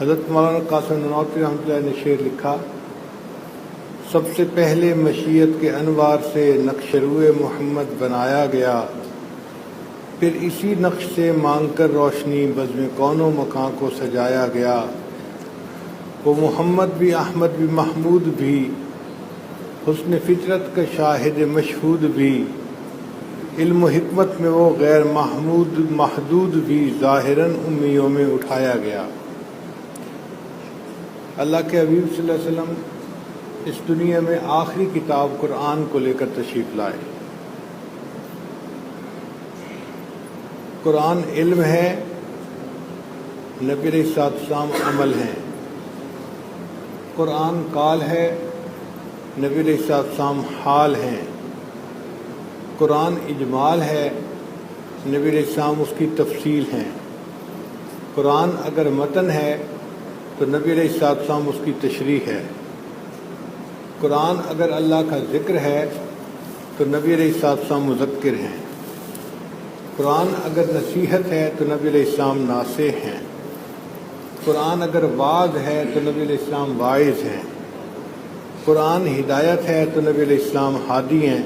حضرت مولانا قاسم نانوتوی رحمۃ اللہ نے شعر لکھا، سب سے پہلے مشیت کے انوار سے نقش روئے محمد بنایا گیا، پھر اسی نقش سے مانگ کر روشنی بزم کون و مکان کو سجایا گیا۔ وہ محمد بھی احمد بھی محمود بھی، حسن فطرت کا شاہد مشہود بھی، علم و حکمت میں وہ غیر محدود بھی، ظاہراً امیوں میں اٹھایا گیا۔ اللہ کے حبیب صلی اللہ علیہ وسلم اس دنیا میں آخری کتاب قرآن کو لے کر تشریف لائے۔ قرآن علم ہے، نبی علیہ السلام عمل ہیں۔ قرآن قال ہے، نبی علیہ السلام حال ہیں۔ قرآن اجمال ہے، نبی علیہ السلام اس کی تفصیل ہیں۔ قرآن اگر متن ہے تو نبی علیہ السلام اس کی تشریح ہے۔ قرآن اگر اللہ کا ذکر ہے تو نبی علیہ السلام مذکر ہیں۔ قرآن اگر نصیحت ہے تو نبی علیہ السلام ناصح ہیں۔ قرآن اگر وعظ ہے تو نبی علیہ السلام واعظ ہیں۔ قرآن ہدایت ہے تو نبی علیہ السلام ہادی ہیں۔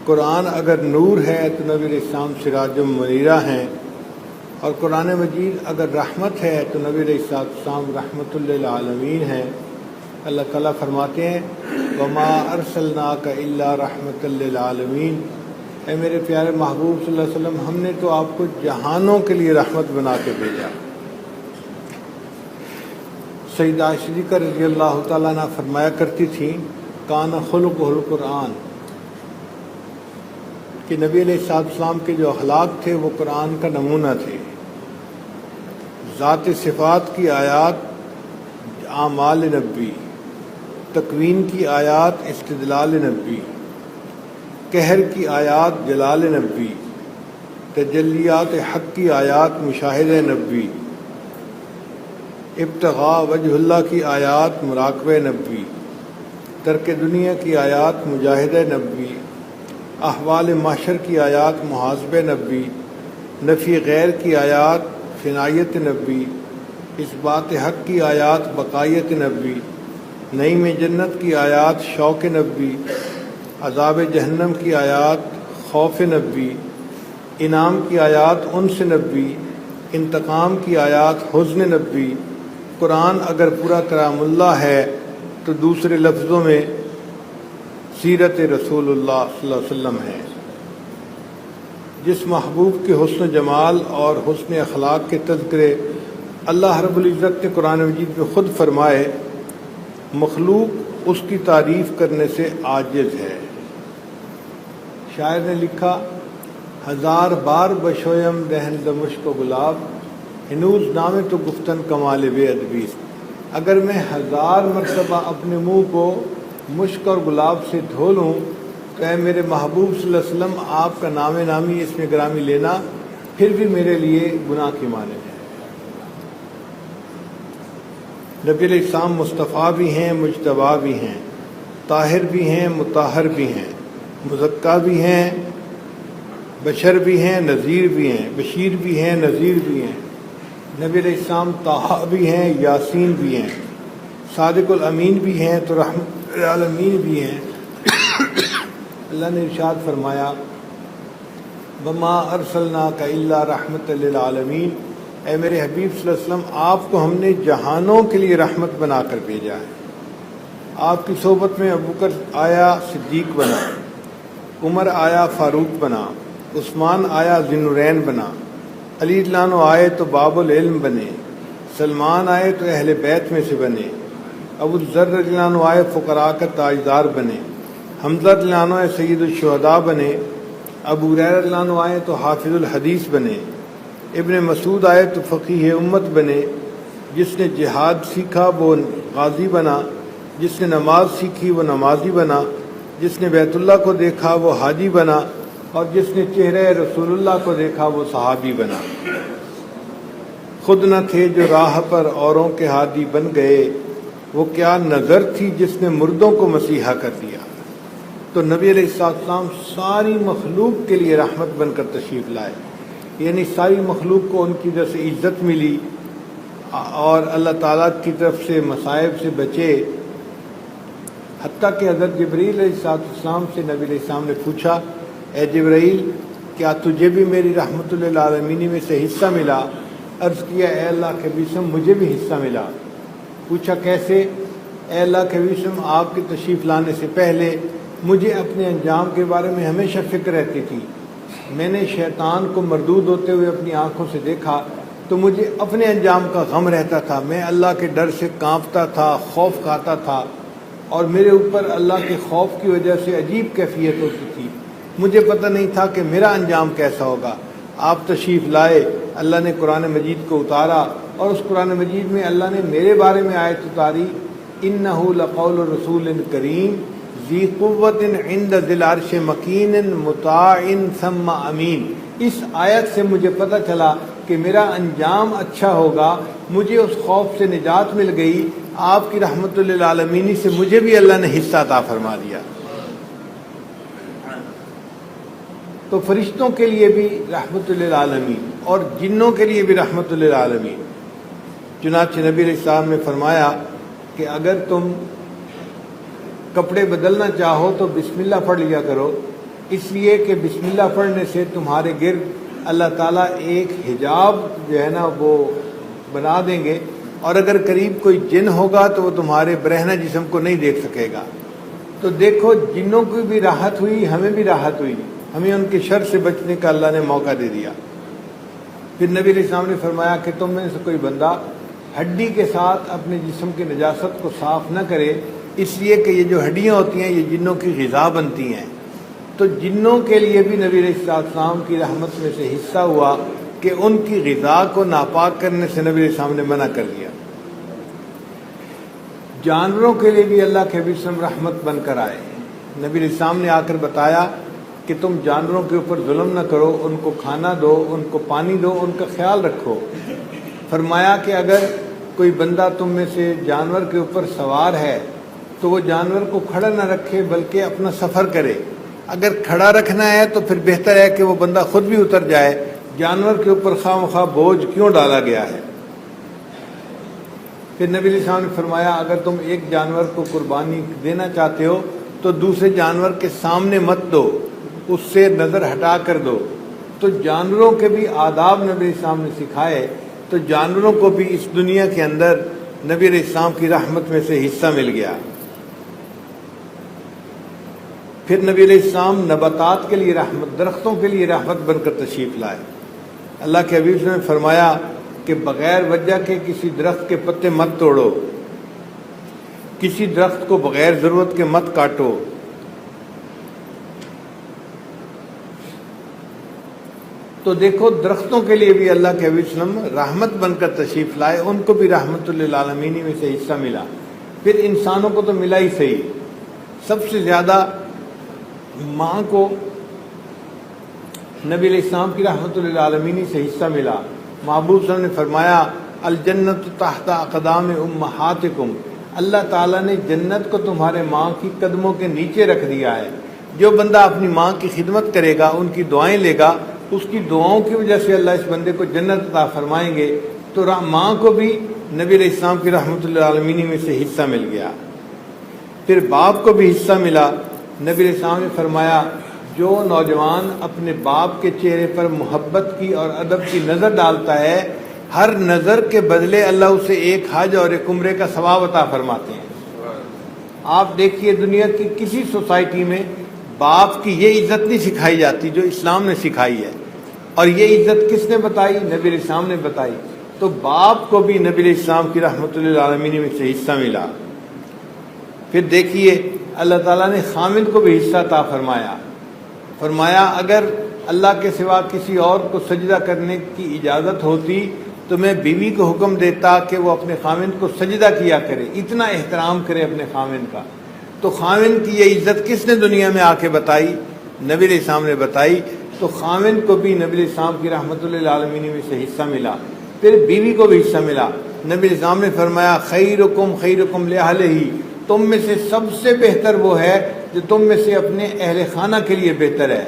قرآن اگر نور ہے تو نبی علیہ السلام سراج منیرہ ہیں۔ اور قرآن مجید اگر رحمت ہے تو نبی علیہ السلام رحمت للعالمین ہیں۔ اللہ تعالیٰ فرماتے ہیں وما ارسلناک الا رحمت للعالمین، اے میرے پیارے محبوب صلی اللہ علیہ وسلم، ہم نے تو آپ کو جہانوں کے لیے رحمت بنا کے بھیجا۔ سیدہ عائشہ صدیقہ رضی اللہ تعالیٰ عنہ فرمایا کرتی تھیں کان خلقہ القرآن، کہ نبی علیہ السلام کے جو اخلاق تھے وہ قرآن کا نمونہ تھے۔ ذات صفات کی آیات اعمال نبی، تکوین کی آیات استدلال نبی، قہر کی آیات جلال نبی، تجلیات حق کی آیات مشاہدہ نبی، ابتغاء وجہ اللہ کی آیات مراقبہ نبی، ترک دنیا کی آیات مجاہدہ نبی، احوال محشر کی آیات محاسبہ نبی، نفی غیر کی آیات فنائیت نبی، اس بات حق کی آیات بقائیت نبی، نعیم جنت کی آیات شوق نبی، عذاب جہنم کی آیات خوف نبی، انعام کی آیات انس نبی، انتقام کی آیات حزن نبی۔ قرآن اگر پورا کلام اللہ ہے تو دوسرے لفظوں میں سیرت رسول اللہ صلی اللہ علیہ وسلم ہے۔ جس محبوب کے حسن و جمال اور حسن اخلاق کے تذکرے اللہ رب العزت نے قرآن مجید میں خود فرمائے، مخلوق اس کی تعریف کرنے سے عاجز ہے۔ شاعر نے لکھا ہزار بار بشویم دہن ز مشک و گلاب، ہنوز نام تو گفتن کمال بے ادبی۔ اگر میں ہزار مرتبہ اپنے منہ کو مشک اور گلاب سے دھو لوں تو اے میرے محبوب صلی اللہ علیہ وسلم، آپ کا نام نامی اس میں گرامی لینا پھر بھی میرے لیے گناہ کی مانند ہے۔ نبی علیہ السلام مصطفیٰ بھی ہیں، مجتبیٰ بھی ہیں، طاہر بھی ہیں، مطہر بھی ہیں، مزکیٰ بھی ہیں، بشر بھی ہیں، نذیر بھی ہیں، بشیر بھی ہیں، نذیر بھی ہیں۔ نبی علیہ السلام طٰہٰ بھی ہیں، یاسین بھی ہیں، صادق الامین بھی ہیں تو رحمت العالمین بھی ہیں۔ اللہ نے ارشاد فرمایا وما ارسلناک الا رحمت للعالمین، اے میرے حبیب صلی اللہ علیہ وسلم، آپ کو ہم نے جہانوں کے لیے رحمت بنا کر بھیجا ہے۔ آپ کی صحبت میں ابوبکر آیا صدیق بنا، عمر آیا فاروق بنا، عثمان آیا ذی النورین بنا، علی رضی اللہ عنہ آئے تو باب العلم بنے، سلمان آئے تو اہل بیت میں سے بنے، ابو ذر رضی اللہ عنہ آئے فقراء کا تاجدار بنے، حمزہ رضی اللہ عنہ سید الشہداء بنے، ابو ہریرہ رضی اللہ عنہ آئے تو حافظ الحدیث بنے، ابن مسعود آئے تو فقیہ امت بنے، جس نے جہاد سیکھا وہ غازی بنا، جس نے نماز سیکھی وہ نمازی بنا، جس نے بیت اللہ کو دیکھا وہ حاجی بنا، اور جس نے چہرہ رسول اللہ کو دیکھا وہ صحابی بنا۔ خود نہ تھے جو راہ پر اوروں کے ہادی بن گئے، وہ کیا نظر تھی جس نے مردوں کو مسیحا کر دیا۔ تو نبی علیہ السلام ساری مخلوق کے لیے رحمت بن کر تشریف لائے، یعنی ساری مخلوق کو ان کی وجہ سے عزت ملی، اور اللہ تعالیٰ کی طرف سے مصائب سے بچے. حتیٰ کہ حضرت جبرائیل علیہ السلام سے نبی علیہ السلام نے پوچھا اے جبرائیل کیا تجھے بھی میری رحمت للعالمین میں سے حصہ ملا؟ عرض کیا اے اللہ کے وسلم مجھے بھی حصہ ملا. پوچھا کیسے؟ اے اللہ کے وسلم آپ کی تشریف لانے سے پہلے مجھے اپنے انجام کے بارے میں ہمیشہ فکر رہتی تھی. میں نے شیطان کو مردود ہوتے ہوئے اپنی آنکھوں سے دیکھا تو مجھے اپنے انجام کا غم رہتا تھا. میں اللہ کے ڈر سے کانپتا تھا، خوف کھاتا تھا، اور میرے اوپر اللہ کے خوف کی وجہ سے عجیب کیفیت ہوتی تھی. مجھے پتہ نہیں تھا کہ میرا انجام کیسا ہوگا. آپ تشریف لائے، اللہ نے قرآن مجید کو اتارا، اور اس قرآن مجید میں اللہ نے میرے بارے میں آیت اتاری انہ لقول رسول کریم ذی قوت عند ذی العرش مکین مطاع ثم امین. اس آیت سے مجھے پتہ چلا کہ میرا انجام اچھا ہوگا. مجھے اس خوف سے نجات مل گئی. آپ کی رحمت للعالمین سے مجھے بھی اللہ نے حصہ عطا فرما دیا. تو فرشتوں کے لیے بھی رحمت للعالمین اور جنوں کے لیے بھی رحمت للعالمین. چنانچہ نبی علیہ السلام نے فرمایا کہ اگر تم کپڑے بدلنا چاہو تو بسم اللہ پڑھ لیا کرو، اس لیے کہ بسم اللہ پڑھنے سے تمہارے گرد اللہ تعالیٰ ایک حجاب جو ہے نا وہ بنا دیں گے، اور اگر قریب کوئی جن ہوگا تو وہ تمہارے برہنہ جسم کو نہیں دیکھ سکے گا. تو دیکھو جنوں کو بھی راحت ہوئی، ہمیں بھی راحت ہوئی، ہمیں ان کے شر سے بچنے کا اللہ نے موقع دے دیا. پھر نبی علیہ السلام نے فرمایا کہ تم میں سے کوئی بندہ ہڈی کے ساتھ اپنے جسم کی نجاست کو صاف نہ کرے، اس لیے کہ یہ جو ہڈیاں ہوتی ہیں یہ جنوں کی غذا بنتی ہیں. تو جنوں کے لیے بھی نبی علیہ السلام کی رحمت میں سے حصہ ہوا کہ ان کی غذا کو ناپاک کرنے سے نبی علیہ السلام نے منع کر دیا. جانوروں کے لیے بھی اللہ کے وسلم رحمت بن کر آئے. نبی علیہ السلام نے آ کر بتایا کہ تم جانوروں کے اوپر ظلم نہ کرو، ان کو کھانا دو، ان کو پانی دو، ان کا خیال رکھو. فرمایا کہ اگر کوئی بندہ تم میں سے جانور کے اوپر سوار ہے تو وہ جانور کو کھڑا نہ رکھے بلکہ اپنا سفر کرے. اگر کھڑا رکھنا ہے تو پھر بہتر ہے کہ وہ بندہ خود بھی اتر جائے. جانور کے اوپر خواہ مخواہ بوجھ کیوں ڈالا گیا ہے. پھر نبی علیہ السلام نے فرمایا اگر تم ایک جانور کو قربانی دینا چاہتے ہو تو دوسرے جانور کے سامنے مت دو، اس سے نظر ہٹا کر دو. تو جانوروں کے بھی آداب نبی علیہ السلام نے سکھائے. تو جانوروں کو بھی اس دنیا کے اندر نبی علیہ السلام کی رحمت میں سے حصہ مل گیا. پھر نبی علیہ السلام نباتات کے لیے رحمت، درختوں کے لیے رحمت بن کر تشریف لائے. اللہ کے حبیب نے فرمایا کہ بغیر وجہ کے کسی درخت کے پتے مت توڑو، کسی درخت کو بغیر ضرورت کے مت کاٹو. تو دیکھو درختوں کے لیے بھی اللہ کے حبیب وسلم رحمت بن کر تشریف لائے، ان کو بھی رحمت للعالمین میں سے حصہ ملا. پھر انسانوں کو تو ملا ہی صحیح، سب سے زیادہ ماں کو نبی علیہ السلام کی رحمت للعالمین سے حصہ ملا. محبوب صلی اللہ علیہ وسلم نے فرمایا الجنت تحت اقدام امہاتکم، اللہ تعالیٰ نے جنت کو تمہارے ماں کی قدموں کے نیچے رکھ دیا ہے. جو بندہ اپنی ماں کی خدمت کرے گا، ان کی دعائیں لے گا، اس کی دعاؤں کی وجہ سے اللہ اس بندے کو جنت عطا فرمائیں گے. تو ماں کو بھی نبی علیہ السلام کی رحمت للعالمین میں سے حصہ مل گیا. پھر باپ کو بھی حصہ ملا. نبی علیہ السلام نے فرمایا جو نوجوان اپنے باپ کے چہرے پر محبت کی اور ادب کی نظر ڈالتا ہے، ہر نظر کے بدلے اللہ اسے ایک حج اور ایک عمرے کا ثواب عطا فرماتے ہیں. آپ دیکھیے دنیا کی کسی سوسائٹی میں باپ کی یہ عزت نہیں سکھائی جاتی جو اسلام نے سکھائی ہے. اور یہ عزت کس نے بتائی؟ نبی علیہ السلام نے بتائی. تو باپ کو بھی نبی علیہ السلام کی رحمت للعالمین میں سے حصہ ملا. پھر دیکھیے اللہ تعالیٰ نے خامد کو بھی حصہ عطا فرمایا. فرمایا اگر اللہ کے سوا کسی اور کو سجدہ کرنے کی اجازت ہوتی تو میں بیوی کو حکم دیتا کہ وہ اپنے خامد کو سجدہ کیا کرے، اتنا احترام کرے اپنے خامد کا. تو خامد کی یہ عزت کس نے دنیا میں آ کے بتائی؟ نبی علیہ السلام نے بتائی. تو خامد کو بھی نبی علیہ السلام کی رحمت للعالمین میں سے حصہ ملا. پھر بیوی کو بھی حصہ ملا. نبی علیہ السلام نے فرمایا خیرکم خیرکم لأہلہ، تم میں سے سب سے بہتر وہ ہے جو تم میں سے اپنے اہل خانہ کے لیے بہتر ہے.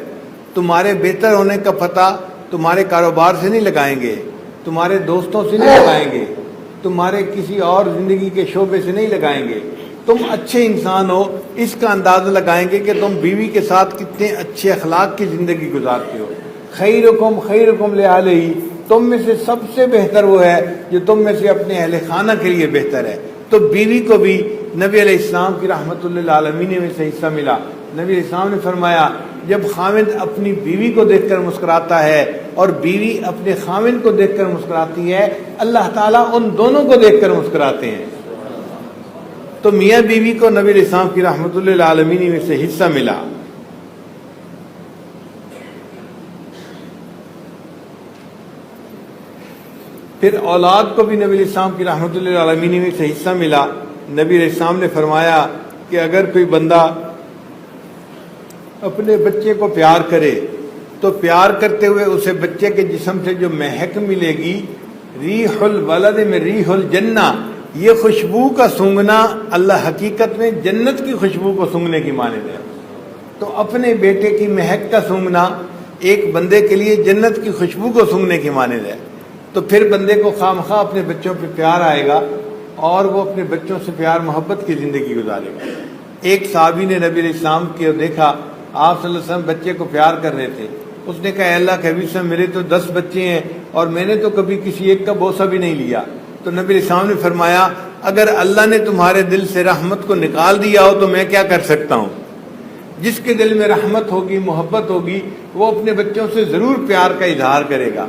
تمہارے بہتر ہونے کا پتہ تمہارے کاروبار سے نہیں لگائیں گے، تمہارے دوستوں سے نہیں لگائیں گے، تمہارے کسی اور زندگی کے شعبے سے نہیں لگائیں گے. تم اچھے انسان ہو اس کا اندازہ لگائیں گے کہ تم بیوی کے ساتھ کتنے اچھے اخلاق کی زندگی گزارتے ہو. خیرکم خیرکم لأہلہ، تم میں سے سب سے بہتر وہ ہے جو تم میں سے اپنے اہل خانہ کے لیے بہتر ہے. تو بیوی کو بھی نبی علیہ السلام کی رحمت للعالمین میں سے حصہ ملا. نبی علیہ السلام نے فرمایا جب خاوند اپنی بیوی کو دیکھ کر مسکراتا ہے اور بیوی اپنے خاوند کو دیکھ کر مسکراتی ہے، اللہ تعالیٰ ان دونوں کو دیکھ کر مسکراتے ہیں. تو میاں بیوی کو نبی علیہ السلام کی رحمت للعالمین میں سے حصہ ملا. پھر اولاد کو بھی نبی علیہ السلام کی رحمت للعالمین میں سے حصہ ملا. نبی علیہ السلام نے فرمایا کہ اگر کوئی بندہ اپنے بچے کو پیار کرے تو پیار کرتے ہوئے اسے بچے کے جسم سے جو مہک ملے گی، ریح الولد میں ریح الجنہ، یہ خوشبو کا سونگنا اللہ حقیقت میں جنت کی خوشبو کو سونگنے کی مانند ہے. تو اپنے بیٹے کی مہک کا سونگنا ایک بندے کے لیے جنت کی خوشبو کو سونگنے کی مانند ہے. تو پھر بندے کو خواہ اپنے بچوں پہ پیار آئے گا اور وہ اپنے بچوں سے پیار محبت کی زندگی گزارے گا. ایک صحابی نے نبی علیہ السلام کو دیکھا، آپ صلی اللہ علیہ وسلم بچے کو پیار کر رہے تھے. اس نے کہا اے اللہ کے حبیب صاحب، میرے تو 10 بچے ہیں اور میں نے تو کبھی کسی ایک کا بوسہ بھی نہیں لیا. تو نبی علیہ السلام نے فرمایا اگر اللہ نے تمہارے دل سے رحمت کو نکال دیا ہو تو میں کیا کر سکتا ہوں. جس کے دل میں رحمت ہوگی، محبت ہوگی، وہ اپنے بچوں سے ضرور پیار کا اظہار کرے گا.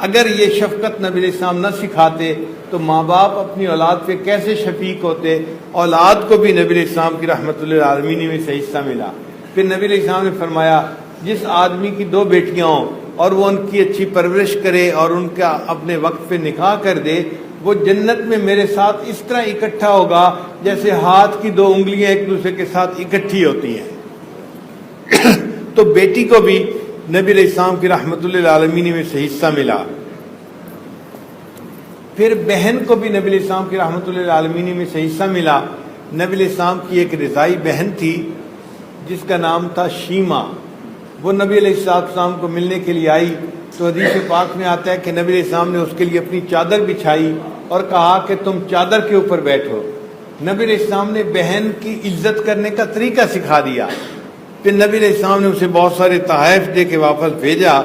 اگر یہ شفقت نبی علیہ السلام نہ سکھاتے تو ماں باپ اپنی اولاد پہ کیسے شفیق ہوتے. اولاد کو بھی نبی علیہ السلام کی رحمت للعالمین میں سے حصہ ملا. پھر نبی علیہ السلام نے فرمایا جس آدمی کی 2 بیٹیاں ہوں اور وہ ان کی اچھی پرورش کرے اور ان کا اپنے وقت پہ نکاح کر دے، وہ جنت میں میرے ساتھ اس طرح اکٹھا ہوگا جیسے ہاتھ کی 2 انگلیاں ایک دوسرے کے ساتھ اکٹھی ہوتی ہیں. تو بیٹی کو بھی نبی علیہ السلام کی رحمت للعالمین میں سے حصہ ملا. پھر بہن کو بھی نبی علیہ السلام کی رحمت للعالمین میں سے حصہ ملا. نبی علیہ السلام کی ایک رضائی بہن تھی جس کا نام تھا شیما. وہ نبی علیہ السلام کو ملنے کے لیے آئی تو حدیث پاک میں آتا ہے کہ نبی علیہ السلام نے اس کے لیے اپنی چادر بچھائی اور کہا کہ تم چادر کے اوپر بیٹھو. نبی علیہ السلام نے بہن کی عزت کرنے کا طریقہ سکھا دیا. پھر نبی علیہ السلام نے اسے بہت سارے تحائف دے کے واپس بھیجا.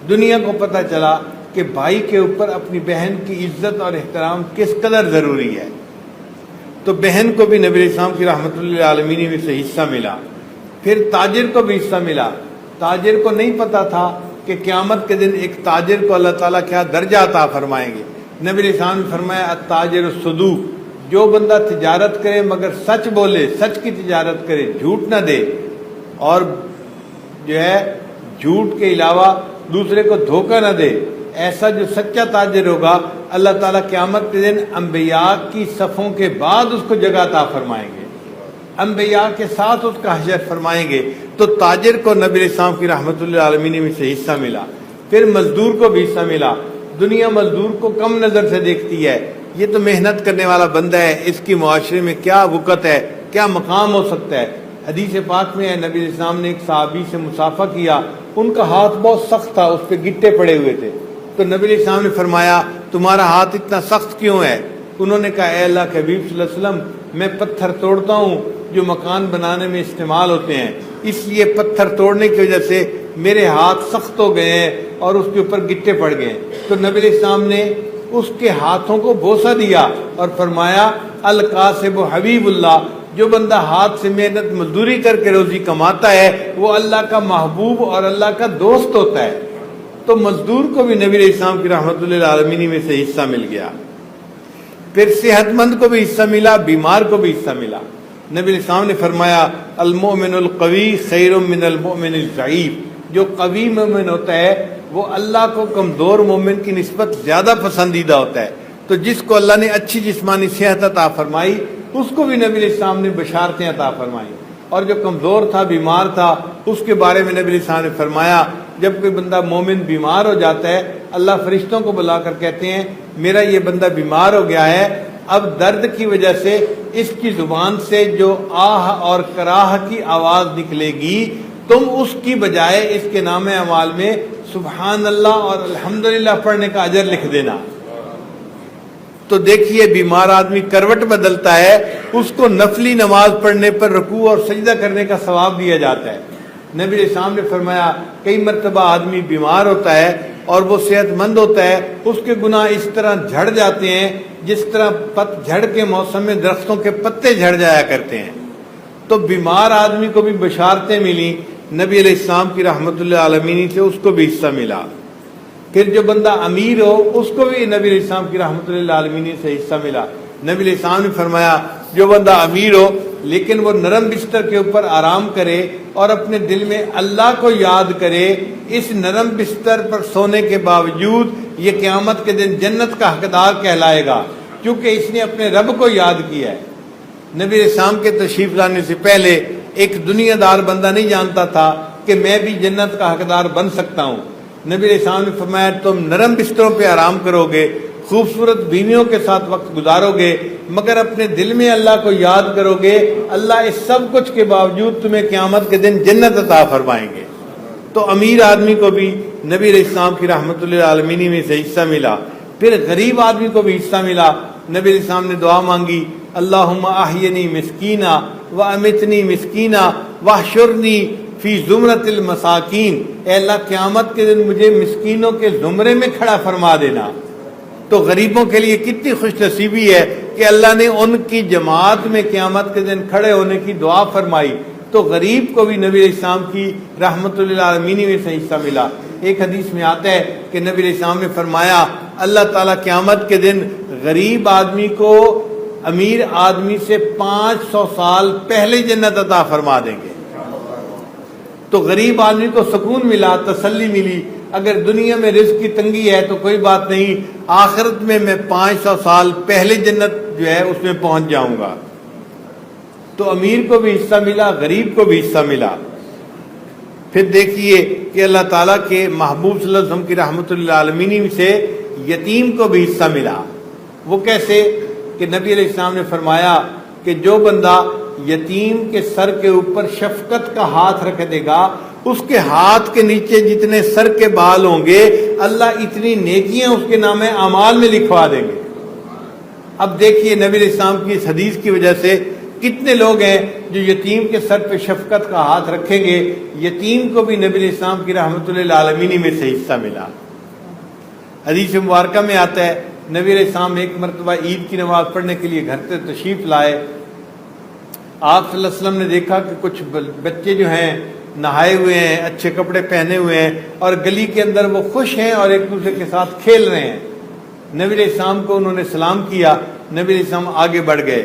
دنیا کو پتہ چلا کہ بھائی کے اوپر اپنی بہن کی عزت اور احترام کس قدر ضروری ہے. تو بہن کو بھی نبی علیہ السلام کی رحمت للعالمین میں سے حصہ ملا. پھر تاجر کو بھی حصہ ملا. تاجر کو نہیں پتا تھا کہ قیامت کے دن ایک تاجر کو اللہ تعالیٰ کیا درجہ عطا فرمائیں گے. نبی علیہ السلام نے فرمایا التاجر الصدوق، جو بندہ تجارت کرے مگر سچ بولے، سچ کی تجارت کرے، جھوٹ نہ دے، اور جو ہے جھوٹ کے علاوہ دوسرے کو دھوکہ نہ دے، ایسا جو سچا تاجر ہوگا اللہ تعالیٰ قیامت کے دن انبیاء کی صفوں کے بعد اس کو جگہ عطا فرمائیں گے، انبیاء کے ساتھ اس کا حشر فرمائیں گے. تو تاجر کو نبی علیہ السلام کی رحمت للعالمین میں سے حصہ ملا. پھر مزدور کو بھی حصہ ملا. دنیا مزدور کو کم نظر سے دیکھتی ہے، یہ تو محنت کرنے والا بندہ ہے، اس کی معاشرے میں کیا وقت ہے، کیا مقام ہو سکتا ہے. حدیث پاک میں ہے نبی علیہ السلام نے ایک صحابی سے مصافحہ کیا، ان کا ہاتھ بہت سخت تھا، اس پہ گٹے پڑے ہوئے تھے. تو نبی علیہ السلام نے فرمایا تمہارا ہاتھ اتنا سخت کیوں ہے؟ انہوں نے کہا اے اللہ کے حبیب صلی اللہ علیہ وسلم، میں پتھر توڑتا ہوں جو مکان بنانے میں استعمال ہوتے ہیں، اس لیے پتھر توڑنے کی وجہ سے میرے ہاتھ سخت ہو گئے ہیں اور اس کے اوپر گٹے پڑ گئے ہیں. تو نبی علیہ السلام نے اس کے ہاتھوں کو بوسہ دیا اور فرمایا القاسب حبیب اللہ، جو بندہ ہاتھ سے محنت مزدوری کر کے روزی کماتا ہے وہ اللہ کا محبوب اور اللہ کا دوست ہوتا ہے. تو مزدور کو بھی نبی علیہ السلام کی رحمت للعالمین میں سے حصہ مل گیا. پھر صحت مند کو بھی حصہ ملا، بیمار کو بھی حصہ ملا. نبی علیہ السلام نے فرمایا المؤمن القوی خیر من المؤمن الضعیف، جو قوی مومن ہوتا ہے وہ اللہ کو کمزور مومن کی نسبت زیادہ پسندیدہ ہوتا ہے. تو جس کو اللہ نے اچھی جسمانی صحت عطا فرمائی اس کو بھی نبی علیہ السلام نے بشارتیں عطا فرمائی، اور جو کمزور تھا، بیمار تھا، اس کے بارے میں نبی علیہ السلام نے فرمایا جب کوئی بندہ مومن بیمار ہو جاتا ہے اللہ فرشتوں کو بلا کر کہتے ہیں میرا یہ بندہ بیمار ہو گیا ہے، اب درد کی وجہ سے اس کی زبان سے جو آہ اور کراہ کی آواز نکلے گی تم اس کی بجائے اس کے نام اعمال میں سبحان اللہ اور الحمدللہ پڑھنے کا اجر لکھ دینا. تو دیکھیے بیمار آدمی کروٹ بدلتا ہے، اس کو نفلی نماز پڑھنے پر رکوع اور سجدہ کرنے کا ثواب دیا جاتا ہے۔ نبی علیہ السلام نے فرمایا کئی مرتبہ آدمی بیمار ہوتا ہے اور وہ صحت مند ہوتا ہے، اس کے گناہ اس طرح جھڑ جاتے ہیں جس طرح پت جھڑ کے موسم میں درختوں کے پتے جھڑ جایا کرتے ہیں۔ تو بیمار آدمی کو بھی بشارتیں ملی نبی علیہ السلام کی رحمت اللہ عالمین سے، اس کو بھی حصہ ملا۔ پھر جو بندہ امیر ہو اس کو بھی نبی علیہ السلام کی رحمت اللہ عالمین سے حصہ ملا۔ نبی علیہ السلام نے فرمایا جو بندہ امیر ہو لیکن وہ نرم بستر کے اوپر آرام کرے اور اپنے دل میں اللہ کو یاد کرے، اس نرم بستر پر سونے کے باوجود یہ قیامت کے دن جنت کا حقدار کہلائے گا، کیونکہ اس نے اپنے رب کو یاد کیا ہے۔ نبی علیہ السلام کے تشریف لانے سے پہلے ایک دنیا دار بندہ نہیں جانتا تھا کہ میں بھی جنت کا حقدار بن سکتا ہوں۔ نبی علیہ السلام نے فرمایا تم نرم بستروں پہ آرام کرو گے، خوبصورت بیویوں کے ساتھ وقت گزارو گے، مگر اپنے دل میں اللہ کو یاد کرو گے، اللہ اس سب کچھ کے باوجود تمہیں قیامت کے دن جنت عطا فرمائیں گے۔ تو امیر آدمی کو بھی نبی علیہ السلام کی رحمت اللہ عالمین میں سے حصہ ملا۔ پھر غریب آدمی کو بھی حصہ ملا۔ نبی علیہ السلام نے دعا مانگی اللہم احینی مسکینا و امتنی مسکینا واحشرنی فی زمرۃ المساکین، اے اللہ قیامت کے دن مجھے مسکینوں کے زمرے میں کھڑا فرما دینا۔ تو غریبوں کے لیے کتنی خوش نصیبی ہے کہ اللہ نے ان کی جماعت میں قیامت کے دن کھڑے ہونے کی دعا فرمائی۔ تو غریب کو بھی نبی علیہ السلام کی رحمت اللہ عالمین میں سے حصہ ملا۔ ایک حدیث میں آتا ہے کہ نبی علیہ السلام نے فرمایا اللہ تعالیٰ قیامت کے دن غریب آدمی کو امیر آدمی سے 500 سال پہلے جنت عطا فرما دیں گے۔ تو غریب آدمی کو سکون ملا، تسلی ملی، اگر دنیا میں رزق کی تنگی ہے تو کوئی بات نہیں، آخرت میں 500 سال پہلے جنت جو ہے اس میں پہنچ جاؤں گا۔ تو امیر کو بھی حصہ ملا، غریب کو بھی حصہ ملا۔ پھر دیکھیے کہ اللہ تعالیٰ کے محبوب صلی اللہ علیہ وسلم کی رحمت اللہ عالمین سے یتیم کو بھی حصہ ملا۔ وہ کیسے کہ نبی علیہ السلام نے فرمایا کہ جو بندہ یتیم کے سر کے اوپر شفقت کا ہاتھ رکھ دے گا، اس کے ہاتھ کے نیچے جتنے سر کے بال ہوں گے اللہ اتنی نیکیاں اس کے نام اعمال میں لکھوا دیں گے۔ اب دیکھیے نبی علیہ السلام کی اس حدیث کی وجہ سے کتنے لوگ ہیں جو یتیم کے سر پہ شفقت کا ہاتھ رکھیں گے۔ یتیم کو بھی نبی علیہ السلام کی رحمت اللہ عالمین میں سے حصہ ملا۔ حدیث مبارکہ میں آتا ہے نبی علیہ السلام ایک مرتبہ عید کی نماز پڑھنے کے لیے گھر سے تشریف لائے۔ آپ صلی اللہ علیہ وسلم نے دیکھا کہ کچھ بچے جو ہیں نہائے ہوئے ہیں، اچھے کپڑے پہنے ہوئے ہیں اور گلی کے اندر وہ خوش ہیں اور ایک دوسرے کے ساتھ کھیل رہے ہیں۔ نبی علیہ السلام کو انہوں نے سلام کیا، نبی علیہ السلام آگے بڑھ گئے۔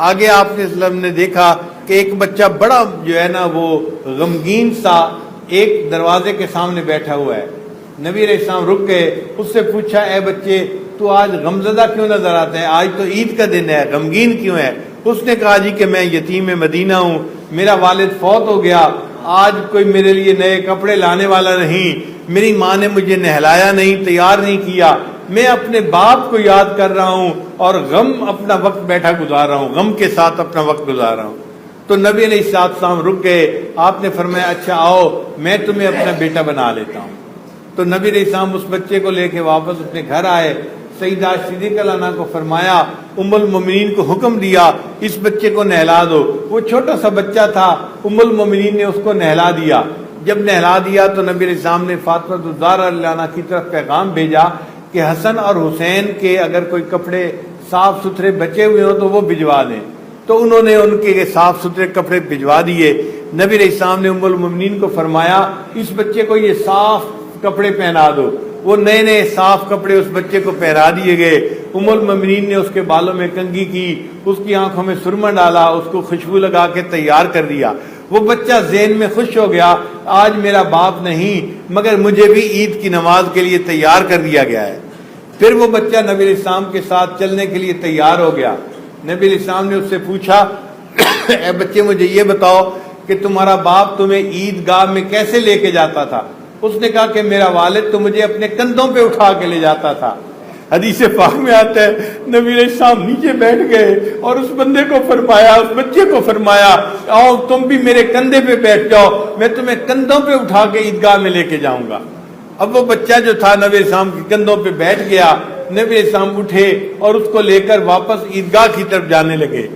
آگے آپ نے وسلم نے دیکھا کہ ایک بچہ بڑا جو ہے نا وہ غمگین سا ایک دروازے کے سامنے بیٹھا ہوا ہے۔ نبی علیہ السلام رک گئے، اس سے پوچھا اے بچے تو آج غمزدہ کیوں نظر آتا ہے، آج تو عید کا دن ہے، غمگین کیوں ہے؟ اس نے کہا جی کہ میں یتیم مدینہ ہوں، میرا والد فوت ہو گیا، آج کوئی میرے لیے نئے کپڑے لانے والا نہیں، میری ماں نے مجھے نہلایا نہیں، تیار نہیں کیا، میں اپنے باپ کو یاد کر رہا ہوں اور غم اپنا وقت بیٹھا گزار رہا ہوں، غم کے ساتھ اپنا وقت گزار رہا ہوں۔ تو نبی علیہ السلام رک گئے، آپ نے فرمایا اچھا آؤ میں تمہیں اپنا بیٹا بنا لیتا ہوں۔ تو نبی علیہ السلام اس بچے کو لے کے واپس اپنے گھر آئے، سیدہ صدیقہ عنہا کو فرمایا، ام المومنین کو حکم دیا اس بچے کو نہلا دو۔ وہ چھوٹا سا بچہ تھا، ام المومنین نے اس کو نہلا دیا۔ جب نہلا دیا تو نبی علیہ السلام نے فاطمہ الزہرا رضی اللہ عنہا کی طرف پیغام بھیجا کہ حسن اور حسین کے اگر کوئی کپڑے صاف ستھرے بچے ہوئے ہوں تو وہ بھجوا دیں۔ تو انہوں نے ان کے صاف ستھرے کپڑے بھجوا دیے۔ نبی علیہ السلام نے ام المومنین کو فرمایا اس بچے کو یہ صاف کپڑے پہنا دو۔ وہ نئے نئے صاف کپڑے اس بچے کو پہنا دیے گئے۔ ام المومنین نے اس کے بالوں میں کنگھی کی، اس کی آنکھوں میں سرما ڈالا، اس کو خوشبو لگا کے تیار کر دیا۔ وہ بچہ ذہن میں خوش ہو گیا، آج میرا باپ نہیں مگر مجھے بھی عید کی نماز کے لیے تیار کر دیا گیا ہے۔ پھر وہ بچہ نبی علیہ السلام کے ساتھ چلنے کے لیے تیار ہو گیا۔ نبی علیہ السلام نے اس سے پوچھا اے بچے مجھے یہ بتاؤ کہ تمہارا باپ تمہیں عید گاہ میں کیسے لے کے جاتا تھا؟ اس نے کہا کہ میرا والد تو مجھے اپنے کندھوں پہ اٹھا کے لے جاتا تھا۔ حدیث پاک میں آتا ہے نبی علیہ السلام نیچے بیٹھ گئے اور اس بندے کو فرمایا، اس بچے کو فرمایا آؤ تم بھی میرے کندھے پہ بیٹھ جاؤ، میں تمہیں کندھوں پہ اٹھا کے عیدگاہ میں لے کے جاؤں گا۔ اب وہ بچہ جو تھا نبی السلام کے کندھوں پہ بیٹھ گیا. نبی السلام اٹھے اور اس کو لے کر واپس عیدگاہ کی طرف جانے لگے.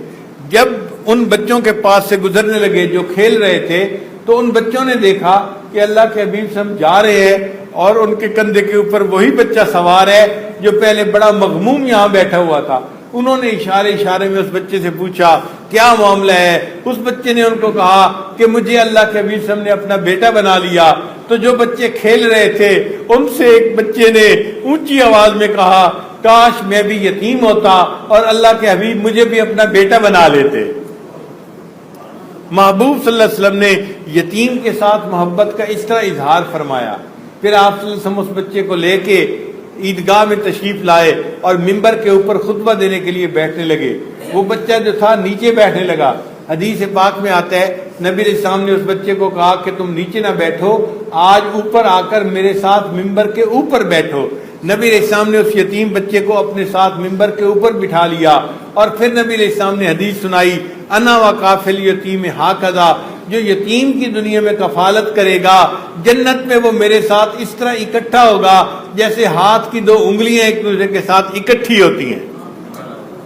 جب ان بچوں کے پاس سے گزرنے لگے جو کھیل رہے تھے تو ان بچوں نے دیکھا کہ اللہ کے حبیب صلی اللہ علیہ وسلم جا رہے ہیں اور ان کے کندھے کے اوپر وہی بچہ سوار ہے جو پہلے بڑا مغموم یہاں بیٹھا ہوا تھا. انہوں نے اشارے میں اس بچے سے پوچھا کیا معاملہ ہے. اس بچے نے ان کو کہا کہ مجھے اللہ کے حبیب صلی اللہ علیہ وسلم نے اپنا بیٹا بنا لیا. تو جو بچے کھیل رہے تھے ان سے ایک بچے نے اونچی آواز میں کہا کاش میں بھی یتیم ہوتا اور اللہ کے حبیب مجھے بھی اپنا بیٹا بنا لیتے. محبوب صلی اللہ علیہ وسلم نے یتیم کے ساتھ محبت کا اس طرح اظہار فرمایا. پھر آپ صلی اللہ علیہ وسلم اس بچے کو لے کے عیدگاہ میں تشریف لائے اور ممبر کے اوپر خطبہ دینے کے لیے بیٹھنے لگے. وہ بچہ جو تھا نیچے بیٹھنے لگا. حدیث پاک میں آتا ہے نبی علیہ السلام نے اس بچے کو کہا کہ تم نیچے نہ بیٹھو, آج اوپر آ کر میرے ساتھ ممبر کے اوپر بیٹھو. نبی علیہ السلام نے اس یتیم بچے کو اپنے ساتھ ممبر کے اوپر بٹھا لیا اور پھر نبی علیہ السلام نے حدیث سنائی انا وکافل یتیم ہاکذا, جو یتیم کی دنیا میں کفالت کرے گا جنت میں وہ میرے ساتھ اس طرح اکٹھا ہوگا جیسے ہاتھ کی دو انگلیاں ایک دوسرے کے ساتھ اکٹھی ہوتی ہیں.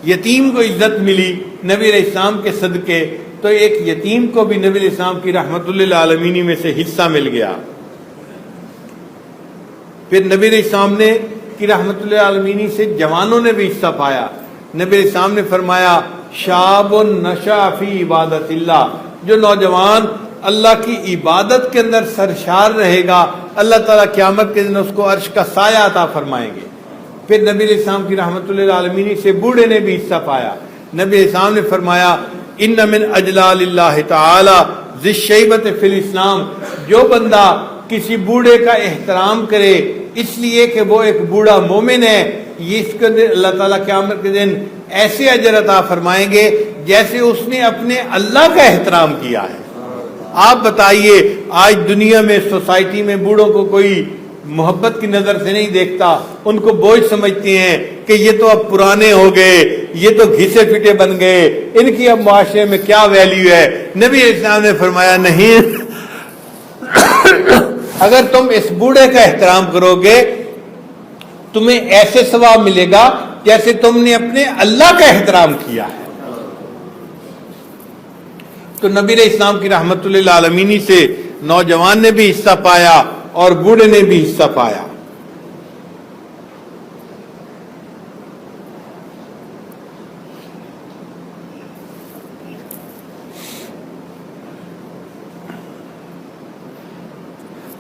یتیم کو عزت ملی نبی علیہ السلام کے صدقے, تو ایک یتیم کو بھی نبی علیہ السلام کی رحمت للعالمین میں سے حصہ مل گیا. پھر نبی علیہ السلام نے کی رحمت للعالمین سے جوانوں نے بھی حصہ پایا. نبی علیہ السلام نے فرمایا شاب نشا فی عبادت اللہ, جو نوجوان اللہ کی عبادت کے اندر سرشار رہے گا اللہ تعالیٰ قیامت کے دن اس کو عرش کا سایہ عطا فرمائیں گے. پھر نبی علیہ السلام کی رحمت للعالمین سے بوڑھے نے بھی حصہ پایا. نبی علیہ السلام نے فرمایا ان من اجلال اللہ تعالی ذی الشیبۃ فی الاسلام, جو بندہ کسی بوڑھے کا احترام کرے اس لیے کہ وہ ایک بوڑھا مومن ہے, یہ اس کے اللہ تعالیٰ قیامت کے دن ایسے اجر عطا فرمائیں گے جیسے اس نے اپنے اللہ کا احترام کیا ہے. آپ بتائیے آج دنیا میں سوسائٹی میں بوڑھوں کو کوئی محبت کی نظر سے نہیں دیکھتا, ان کو بوجھ سمجھتے ہیں کہ یہ تو اب پرانے ہو گئے, یہ تو گھسے پھٹے بن گئے, ان کی اب معاشرے میں کیا ویلیو ہے. نبی علیہ السلام نے فرمایا نہیں, اگر تم اس بوڑھے کا احترام کرو گے تمہیں ایسے ثواب ملے گا جیسے تم نے اپنے اللہ کا احترام کیا ہے. تو نبی علیہ السلام کی رحمت للعالمین سے نوجوان نے بھی حصہ پایا اور بوڑھے نے بھی حصہ پایا.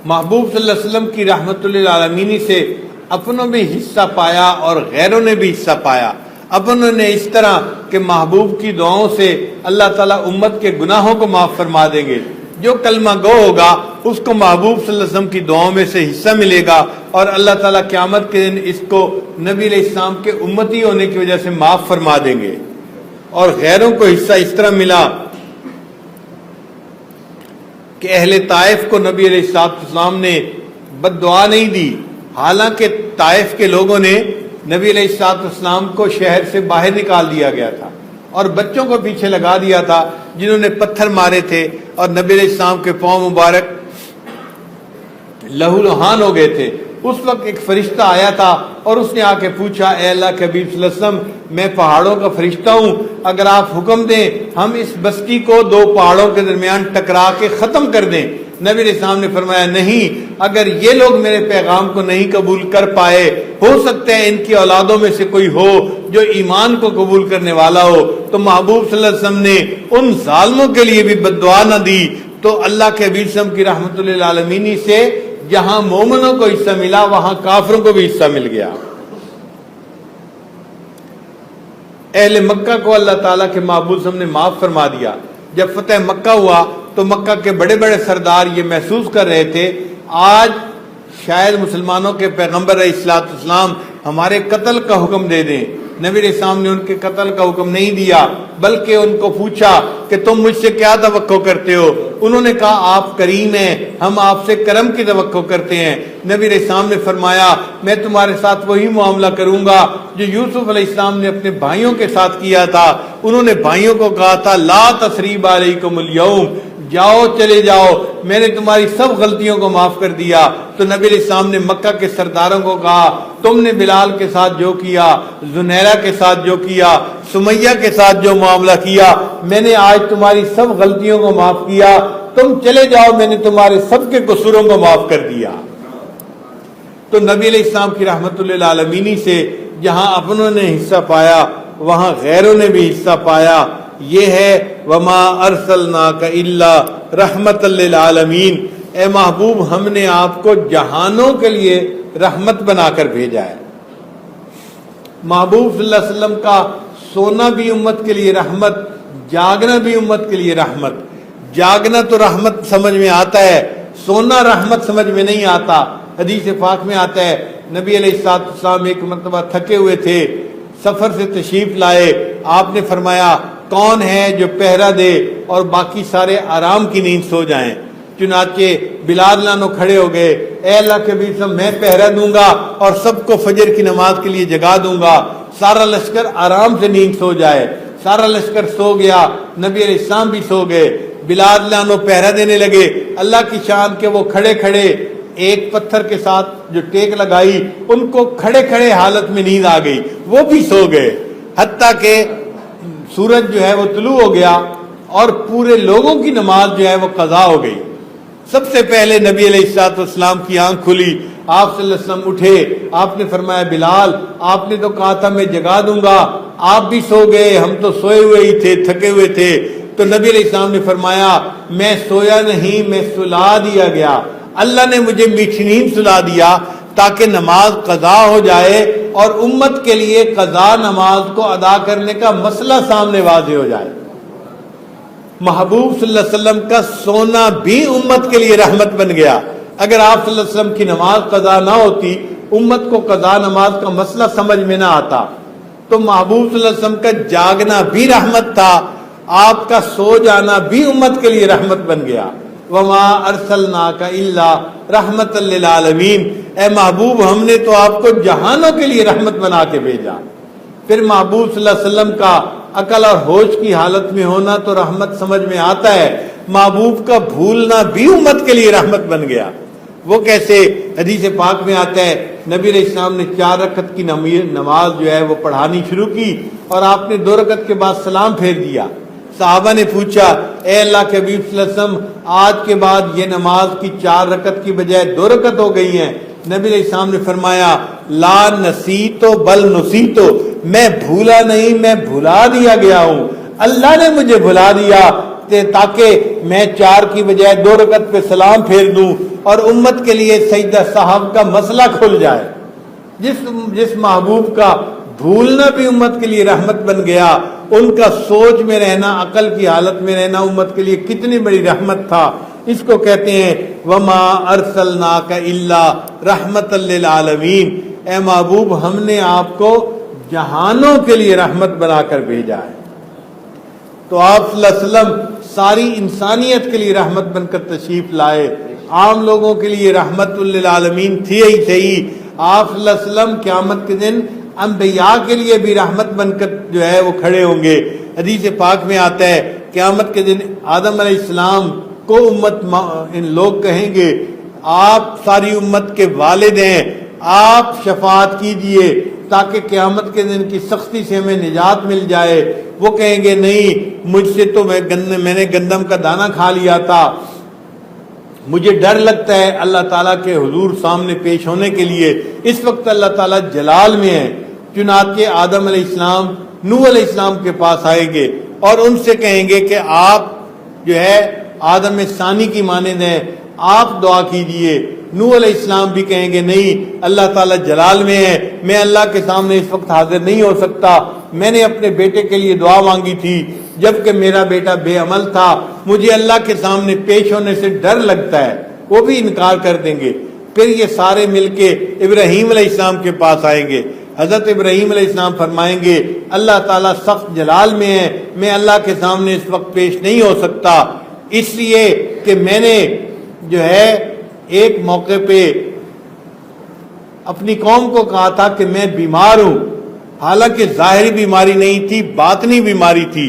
محبوب صلی اللہ علیہ وسلم کی رحمت للعالمین سے اپنوں بھی حصہ پایا اور غیروں نے بھی حصہ پایا. اپنوں نے اس طرح کہ محبوب کی دعاؤں سے اللہ تعالیٰ امت کے گناہوں کو معاف فرما دیں گے. جو کلمہ گو ہوگا اس کو محبوب صلی اللہ علیہ وسلم کی دعاؤں میں سے حصہ ملے گا اور اللہ تعالیٰ قیامت کے دن اس کو نبی علیہ السلام کے امتی ہونے کی وجہ سے معاف فرما دیں گے. اور غیروں کو حصہ اس طرح ملا کہ اہل طائف کو نبی علیہ السلام نے بد دعا نہیں دی, حالانکہ طائف کے لوگوں نے نبی علیہ السلام کو شہر سے باہر نکال دیا گیا تھا اور بچوں کو پیچھے لگا دیا تھا جنہوں نے پتھر مارے تھے اور نبی علیہ السلام کے پاؤں مبارک لہو لہان ہو گئے تھے. اس وقت ایک فرشتہ آیا تھا اور اس نے آ کے پوچھا اے اللہ کے حبیب صلی اللہ علیہ وسلم, میں پہاڑوں کا فرشتہ ہوں, اگر آپ حکم دیں ہم اس بستی کو دو پہاڑوں کے درمیان ٹکرا کے ختم کر دیں. نبی علیہ السلام نے فرمایا نہیں, اگر یہ لوگ میرے پیغام کو نہیں قبول کر پائے ہو سکتا ہے ان کی اولادوں میں سے کوئی ہو جو ایمان کو قبول کرنے والا ہو. تو محبوب صلی اللہ علیہ وسلم نے ان ظالموں کے لیے بھی بد دعا نہ دی. تو اللہ کے حبیب صلی اللہ علیہ وسلم کی رحمت للعالمین سے جہاں مومنوں کو حصہ ملا وہاں کافروں کو بھی حصہ مل گیا. اہل مکہ کو اللہ تعالیٰ کے محبوب صلی اللہ علیہ وسلم نے معاف فرما دیا. جب فتح مکہ ہوا تو مکہ کے بڑے بڑے سردار یہ محسوس کر رہے تھے آج شاید مسلمانوں کے پیغمبر علیہ الصلوۃ والسلام ہمارے قتل کا حکم دے دیں. نبی علیہ السلام نے ان کے قتل کا حکم نہیں دیا بلکہ ان کو پوچھا کہ تم مجھ سے کیا توقع کرتے ہو. انہوں نے کہا آپ کریم ہیں, ہم آپ سے کرم کی توقع کرتے ہیں. نبی علیہ السلام نے فرمایا میں تمہارے ساتھ وہی معاملہ کروں گا جو یوسف علیہ السلام نے اپنے بھائیوں کے ساتھ کیا تھا. انہوں نے بھائیوں کو کہا تھا لا تثریب علیکم اليوم, جاؤ چلے جاؤ، میں نے تمہاری سب غلطیوں کو معاف کر دیا۔ تو نبی علیہ السلام نے مکہ کے سرداروں کو کہا تم نے بلال کے ساتھ جو کیا، زنیرہ کے ساتھ جو کیا، سمیہ کے ساتھ جو معاملہ کیا، میں نے آج تمہاری سب غلطیوں کو معاف کیا، تم چلے جاؤ، میں نے تمہارے سب کے قصوروں کو معاف کر دیا۔ تو نبی علیہ السلام کی رحمت للعالمین سے جہاں اپنوں نے حصہ پایا وہاں غیروں نے بھی حصہ پایا۔ یہ ہے وما ارسلناک الا رحمت للعالمین، اے محبوب ہم نے آپ کو جہانوں کے لیے رحمت بنا کر بھیجا ہے۔ محبوب صلی اللہ علیہ وسلم کا سونا بھی امت کے لیے رحمت، جاگنا بھی امت کے لیے رحمت۔ جاگنا تو رحمت سمجھ میں آتا ہے، سونا رحمت سمجھ میں نہیں آتا۔ حدیث پاک میں آتا ہے نبی علیہ السلام ایک مرتبہ تھکے ہوئے تھے، سفر سے تشریف لائے، آپ نے فرمایا کون ہے جو پہرا دے اور باقی سارے آرام کی نیند سو جائیں۔ چنانچہ بلال لانو کھڑے ہو گئے، اے اللہ کے نبی صلی میں پہرا دوں گا اور سب کو فجر کی نماز کے لیے جگا دوں گا، سارا لشکر آرام سے نیند سو جائے۔ سارا لشکر سو گیا، نبی علیہ السلام بھی سو گئے، بلال لانو پہرا دینے لگے۔ اللہ کی شان کہ وہ کھڑے کھڑے ایک پتھر کے ساتھ جو ٹیک لگائی ان کو کھڑے کھڑے حالت میں نیند آ گئی، وہ بھی سو گئے، حتیٰ کہ سورج جو ہے وہ طلوع ہو گیا اور پورے لوگوں کی نماز جو ہے وہ قضا ہو گئی۔ سب سے پہلے نبی علیہ السلام کی آنکھ کھلی، آپ صلی اللہ علیہ وسلم اٹھے، آپ نے فرمایا بلال آپ نے تو کہا تھا میں جگا دوں گا، آپ بھی سو گئے، ہم تو سوئے ہوئے ہی تھے، تھکے ہوئے تھے۔ تو نبی علیہ السلام نے فرمایا میں سویا نہیں، میں سلا دیا گیا، اللہ نے مجھے میٹھی نیند سلا دیا تاکہ نماز قضا ہو جائے اور امت کے لیے قضا نماز کو ادا کرنے کا مسئلہ سامنے واضح ہو جائے۔ محبوب صلی اللہ علیہ وسلم کا سونا بھی امت کے لیے رحمت بن گیا۔ اگر آپ صلی اللہ علیہ وسلم کی نماز قضا نہ ہوتی، امت کو قضا نماز کا مسئلہ سمجھ میں نہ آتا۔ تو محبوب صلی اللہ علیہ وسلم کا جاگنا بھی رحمت تھا، آپ کا سو جانا بھی امت کے لیے رحمت بن گیا۔ وما ارسلناک الا رحمت للعالمین، اے محبوب ہم نے تو آپ کو جہانوں کے لیے رحمت بنا کے بھیجا۔ پھر محبوب صلی اللہ علیہ وسلم کا عقل اور ہوش کی حالت میں ہونا تو رحمت سمجھ میں آتا ہے، محبوب کا بھولنا بھی امت کے لیے رحمت بن گیا۔ وہ کیسے؟ حدیث پاک میں آتا ہے نبی علیہ السلام نے 4 رکعت کی نماز جو ہے وہ پڑھانی شروع کی اور آپ نے 2 رکعت کے بعد سلام پھیر دیا۔ صحابہ نے پوچھا اے اللہ کے حبیب صلی اللہ علیہ وسلم آج کے بعد یہ نماز کی 4 رکعت کی بجائے 2 رکعت ہو گئی ہیں۔ نبی علیہ السلام نے فرمایا لا نسیتو بل نسیتو، میں بھولا نہیں، میں بھلا دیا گیا ہوں، اللہ نے مجھے بھلا دیا تاکہ میں 4 کی بجائے 2 رکعت پہ سلام پھیر دوں اور امت کے لیے سجدہ صاحب کا مسئلہ کھل جائے۔ جس محبوب کا بھولنا بھی امت کے لیے رحمت بن گیا، ان کا سوچ میں رہنا، عقل کی حالت میں رہنا امت کے لیے کتنی بڑی رحمت تھا۔ اس کو کہتے ہیں وما ارسلناک الا رحمت للعالمین، اے محبوب ہم نے آپ کو جہانوں کے لیے رحمت بنا کر بھیجا ہے۔ تو آپ صلی اللہ علیہ وسلم ساری انسانیت کے لیے رحمت بن کر تشریف لائے، عام لوگوں کے لیے رحمت للعالمین تھی ہی صحیح، آپ صلی اللہ علیہ وسلم قیامت کے دن انبیاء کے لیے بھی رحمت بن کر جو ہے وہ کھڑے ہوں گے۔ حدیث پاک میں آتا ہے قیامت کے دن آدم علیہ السلام کو ان لوگ کہیں گے آپ ساری امت کے والد ہیں، آپ شفاعت کیجئے تاکہ قیامت کے دن کی سختی سے ہمیں نجات مل جائے۔ وہ کہیں گے نہیں، مجھ سے تو میں نے گندم کا دانہ کھا لیا تھا، مجھے ڈر لگتا ہے اللہ تعالیٰ کے حضور سامنے پیش ہونے کے لیے۔ اس وقت اللہ تعالیٰ جلال میں ہے، چنانچہ آدم علیہ السلام نوح علیہ السلام کے پاس آئیں گے اور ان سے کہیں گے کہ آپ جو ہے آدم ثانی کی مانند ہیں، آپ دعا کیجئے۔ نوح علیہ السلام بھی کہیں گے نہیں، اللہ تعالیٰ جلال میں ہے، میں اللہ کے سامنے اس وقت حاضر نہیں ہو سکتا، میں نے اپنے بیٹے کے لیے دعا مانگی تھی جبکہ میرا بیٹا بے عمل تھا، مجھے اللہ کے سامنے پیش ہونے سے ڈر لگتا ہے، وہ بھی انکار کر دیں گے۔ پھر یہ سارے مل کے ابراہیم علیہ السلام کے پاس آئیں گے، حضرت ابراہیم علیہ السلام فرمائیں گے اللہ تعالیٰ سخت جلال میں ہے، میں اللہ کے سامنے اس وقت پیش نہیں ہو سکتا، اس لیے کہ میں نے جو ہے ایک موقع پہ اپنی قوم کو کہا تھا کہ میں بیمار ہوں، حالانکہ ظاہری بیماری نہیں تھی، باطنی بیماری تھی،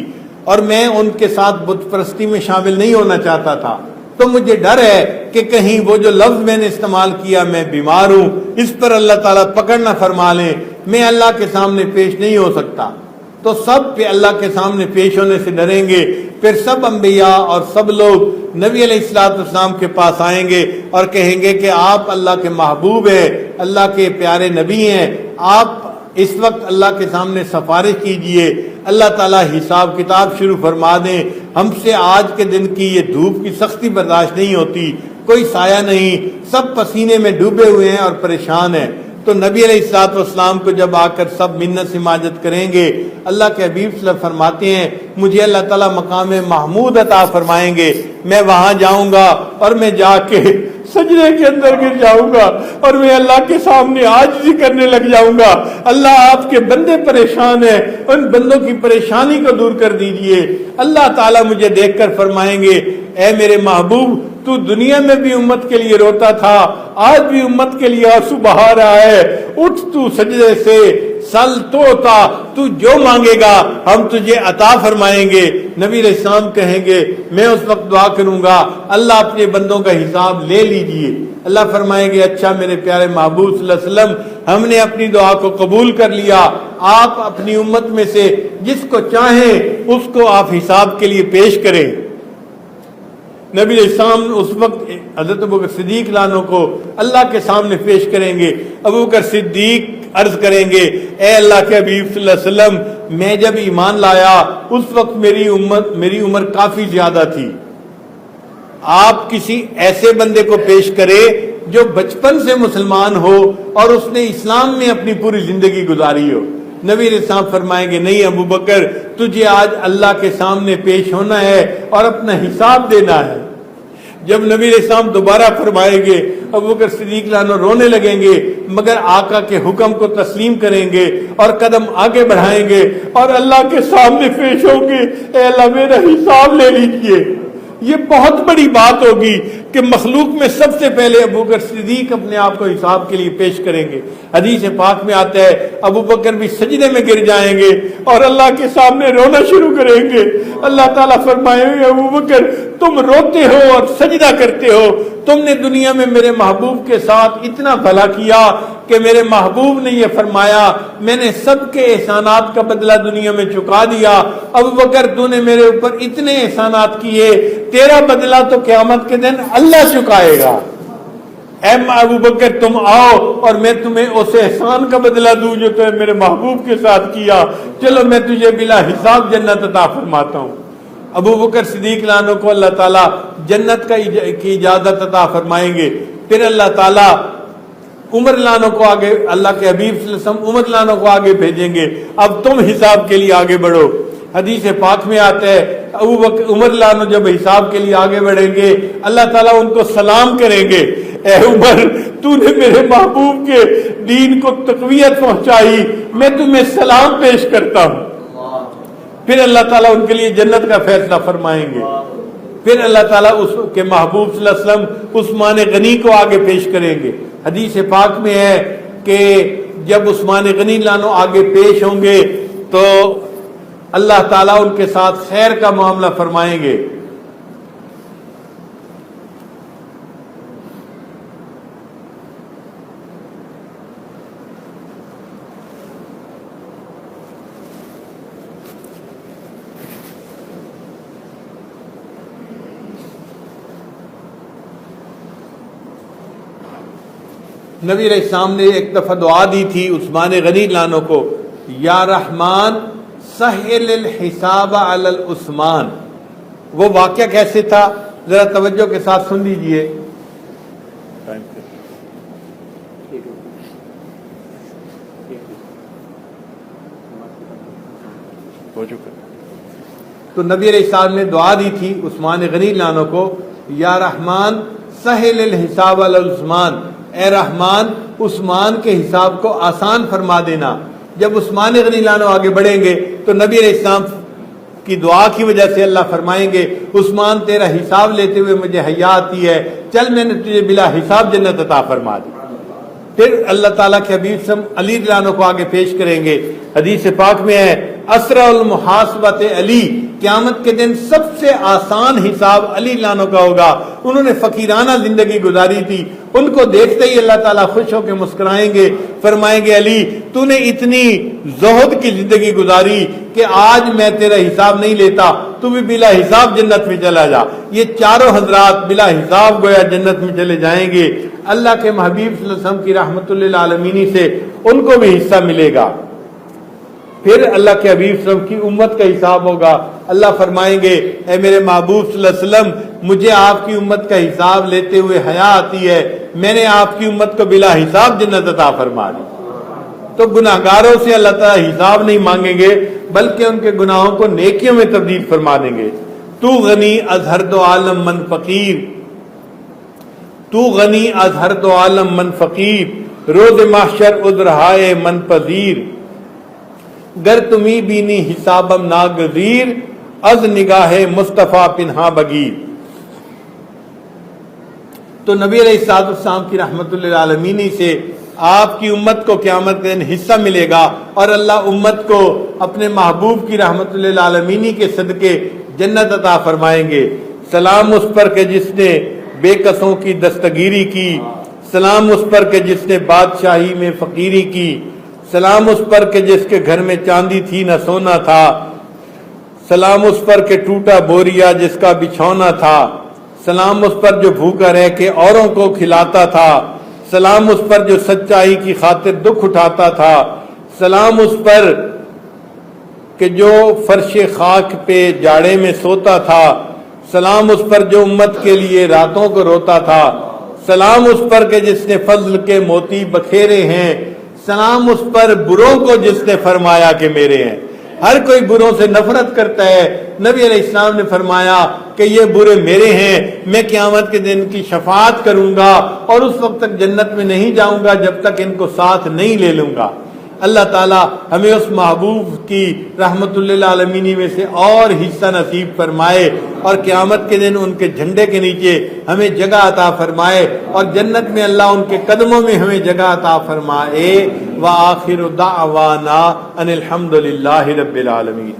اور میں ان کے ساتھ بت پرستی میں شامل نہیں ہونا چاہتا تھا، تو مجھے ڈر ہے کہ کہیں وہ جو لفظ میں نے استعمال کیا میں بیمار ہوں، اس پر اللہ تعالیٰ پکڑ نہ فرما لیں، میں اللہ کے سامنے پیش نہیں ہو سکتا۔ تو سب پہ اللہ کے سامنے پیش ہونے سے ڈریں گے، پھر سب انبیاء اور سب لوگ نبی علیہ السلام کے پاس آئیں گے اور کہیں گے کہ آپ اللہ کے محبوب ہیں، اللہ کے پیارے نبی ہیں، آپ اس وقت اللہ کے سامنے سفارش کیجئے، اللہ تعالیٰ حساب کتاب شروع فرما دیں، ہم سے آج کے دن کی یہ دھوپ کی سختی برداشت نہیں ہوتی، کوئی سایہ نہیں، سب پسینے میں ڈوبے ہوئے ہیں اور پریشان ہیں۔ تو نبی علیہ السلام کو جب آ کر سب منت سماجت کریں گے، اللہ کے حبیب صلی اللہ علیہ وسلم فرماتے ہیں مجھے اللہ تعالیٰ مقام محمود عطا فرمائیں گے، میں وہاں جاؤں گا اور میں جا کے سجدے کے اندر گر جاؤں گا اور میں اللہ کے سامنے عاجزی کرنے لگ جاؤں گا، اللہ آپ کے بندے پریشان ہیں، ان بندوں کی پریشانی کو دور کر دیجئے۔ اللہ تعالیٰ مجھے دیکھ کر فرمائیں گے اے میرے محبوب تو دنیا میں بھی امت کے لیے روتا تھا، آج بھی امت کے لیے آنسو بہا رہا ہے، اٹھ تو سجدے سے، سل تو جو مانگے گا ہم تجھے عطا فرمائیں گے۔ نبی علیہ السلام کہیں گے میں اس وقت دعا کروں گا اللہ اپنے بندوں کا حساب لے لیجئے۔ اللہ فرمائیں گے اچھا میرے پیارے محبوب صلی اللہ علیہ وسلم ہم نے اپنی دعا کو قبول کر لیا، آپ اپنی امت میں سے جس کو چاہیں اس کو آپ حساب کے لیے پیش کریں۔ نبی علیہ السلام اس وقت حضرت ابوبکر صدیق عنہ کو اللہ کے سامنے پیش کریں گے۔ ابوبکر صدیق عرض کریں گے اے اللہ کے حبیب صلی اللہ علیہ وسلم میں جب ایمان لایا اس وقت میری عمر کافی زیادہ تھی، آپ کسی ایسے بندے کو پیش کرے جو بچپن سے مسلمان ہو اور اس نے اسلام میں اپنی پوری زندگی گزاری ہو۔ نبی علیہ السلام فرمائیں گے نہیں ابوبکر تجھے آج اللہ کے سامنے پیش ہونا ہے اور اپنا حساب دینا ہے۔ جب نبی علیہ السلام دوبارہ فرمائیں گے ابوبکر صدیق عنہ رونے لگیں گے مگر آقا کے حکم کو تسلیم کریں گے اور قدم آگے بڑھائیں گے اور اللہ کے سامنے پیش ہوں گے اے اللہ میرا حساب لے لیجئے۔ یہ بہت بڑی بات ہوگی کہ مخلوق میں سب سے پہلے ابوبکر صدیق اپنے آپ کو حساب کے لیے پیش کریں گے۔ حدیث پاک میں آتا ہے ابوبکر بھی سجدے میں گر جائیں گے اور اللہ کے سامنے رونا شروع کریں گے۔ اللہ تعالیٰ فرمائیں گے ابوبکر تم روتے ہو اور سجدہ کرتے ہو، تم نے دنیا میں میرے محبوب کے ساتھ اتنا بھلا کیا کہ میرے محبوب نے یہ فرمایا میں نے سب کے احسانات کا بدلہ دنیا میں چکا دیا۔ ابوبکر تو نے میرے اوپر اتنے احسانات کیے، تیرا بدلہ تو قیامت کے دن اللہ چکائے گا۔ اے ابوبکر تم آؤ اور میں تمہیں اس احسان کا بدلہ دوں جو تم نے میرے محبوب کے ساتھ کیا، چلو میں تجھے بلا حساب جنت عطا فرماتا ہوں۔ ابوبکر صدیق عنہ کو اللہ تعالیٰ جنت کی اجازت عطا فرمائیں گے۔ پھر اللہ تعالیٰ عمر عنہ کو آگے، اللہ کے حبیب صلی اللہ علیہ وسلم عمر عنہ کو آگے بھیجیں گے اب تم حساب کے لیے آگے بڑھو۔ حدیث پاک میں آتا ہے عمر عنہ جب حساب کے لیے آگے بڑھیں گے اللہ تعالیٰ ان کو سلام کریں گے اے عمر تو نے میرے محبوب کے دین کو تقویت پہنچائی، میں تمہیں سلام پیش کرتا ہوں۔ پھر اللہ تعالیٰ ان کے لیے جنت کا فیصلہ فرمائیں گے۔ پھر اللہ تعالیٰ اس کے محبوب صلی اللہ علیہ وسلم عثمان غنی کو آگے پیش کریں گے۔ حدیث پاک میں ہے کہ جب عثمان غنی عنہ آگے پیش ہوں گے تو اللہ تعالیٰ ان کے ساتھ خیر کا معاملہ فرمائیں گے۔ نبی علیہ السلام نے ایک دفعہ دعا دی تھی عثمان غنی عنہ کو یا رحمان سہل الحساب علی العثمان۔ وہ واقعہ کیسے تھا ذرا توجہ کے ساتھ سن لیجئے۔ تو نبی علیہ السلام نے دعا دی تھی عثمان غنی عنہ کو یا رحمان سہل الحساب علی العثمان، اے رحمان عثمان کے حساب کو آسان فرما دینا۔ جب عثمان غنی عنہ آگے بڑھیں گے تو نبی علیہ السلام کی دعا کی وجہ سے اللہ فرمائیں گے عثمان تیرا حساب لیتے ہوئے مجھے حیا آتی ہے، چل میں نے تجھے بلا حساب جنت عطا فرما دی۔ پھر اللہ تعالیٰ کے حبیب علی عنہ کو آگے پیش کریں گے۔ حدیث پاک میں ہے اسرع المحاسبت علی، قیامت کے دن سب سے آسان حساب علی لانوں کا ہوگا۔ انہوں نے فقیرانہ زندگی گزاری تھی، ان کو دیکھتے ہی اللہ تعالیٰ خوش ہو کے مسکرائیں گے، فرمائیں گے علی تو نے اتنی زہد کی زندگی گزاری کہ آج میں تیرا حساب نہیں لیتا، تو بھی بلا حساب جنت میں چلا جا۔ یہ چاروں حضرات بلا حساب گویا جنت میں چلے جائیں گے۔ اللہ کے محبوب صلی اللہ علیہ وسلم کی رحمت للعالمین سے ان کو بھی حصہ ملے گا۔ پھر اللہ کے حبیب صلی اللہ علیہ وسلم کی امت کا حساب ہوگا۔ اللہ فرمائیں گے اے میرے محبوب صلی اللہ علیہ وسلم، مجھے آپ کی امت کا حساب لیتے ہوئے حیا آتی ہے، میں نے آپ کی امت کو بلا حساب جنت عطا فرما دی۔ تو گناہگاروں سے اللہ تعالیٰ حساب نہیں مانگیں گے بلکہ ان کے گناہوں کو نیکیوں میں تبدیل فرما دیں گے۔ تو غنی از ہر دو عالم من فقیر، تو غنی از ہر دو عالم من فقیر، روز محشر عذرہائے من پذیر، گر تمہیں بینی حسابم ناگزیر، از نگاہ مصطفیٰ پنہا بگیر۔ تو نبی علیہ الصلوۃ والسلام کی رحمت للعالمین سے آپ کی امت کو قیامت کے دن حصہ ملے گا، اور اللہ امت کو اپنے محبوب کی رحمت للعالمین کے صدقے جنت عطا فرمائیں گے۔ سلام اس پر کہ جس نے بے کسوں کی دستگیری کی، سلام اس پر کہ جس نے بادشاہی میں فقیری کی، سلام اس پر کہ جس کے گھر میں چاندی تھی نہ سونا تھا، سلام اس پر کہ ٹوٹا بوریا جس کا بچھونا تھا، سلام اس پر جو بھوکا رہ کے اوروں کو کھلاتا تھا، سلام اس پر جو سچائی کی خاطر دکھ اٹھاتا تھا، سلام اس پر کہ جو فرش خاک پہ جاڑے میں سوتا تھا، سلام اس پر جو امت کے لیے راتوں کو روتا تھا، سلام اس پر کہ جس نے فضل کے موتی بکھیرے ہیں، سلام اس پر بروں کو جس نے فرمایا کہ میرے ہیں۔ ہر کوئی بروں سے نفرت کرتا ہے، نبی علیہ السلام نے فرمایا کہ یہ برے میرے ہیں، میں قیامت کے دن کی شفاعت کروں گا اور اس وقت تک جنت میں نہیں جاؤں گا جب تک ان کو ساتھ نہیں لے لوں گا۔ اللہ تعالیٰ ہمیں اس محبوب کی رحمت للعالمین میں سے اور حصہ نصیب فرمائے، اور قیامت کے دن ان کے جھنڈے کے نیچے ہمیں جگہ عطا فرمائے، اور جنت میں اللہ ان کے قدموں میں ہمیں جگہ عطا فرمائے۔ وآخر دعوانا ان الحمد للہ رب العالمین۔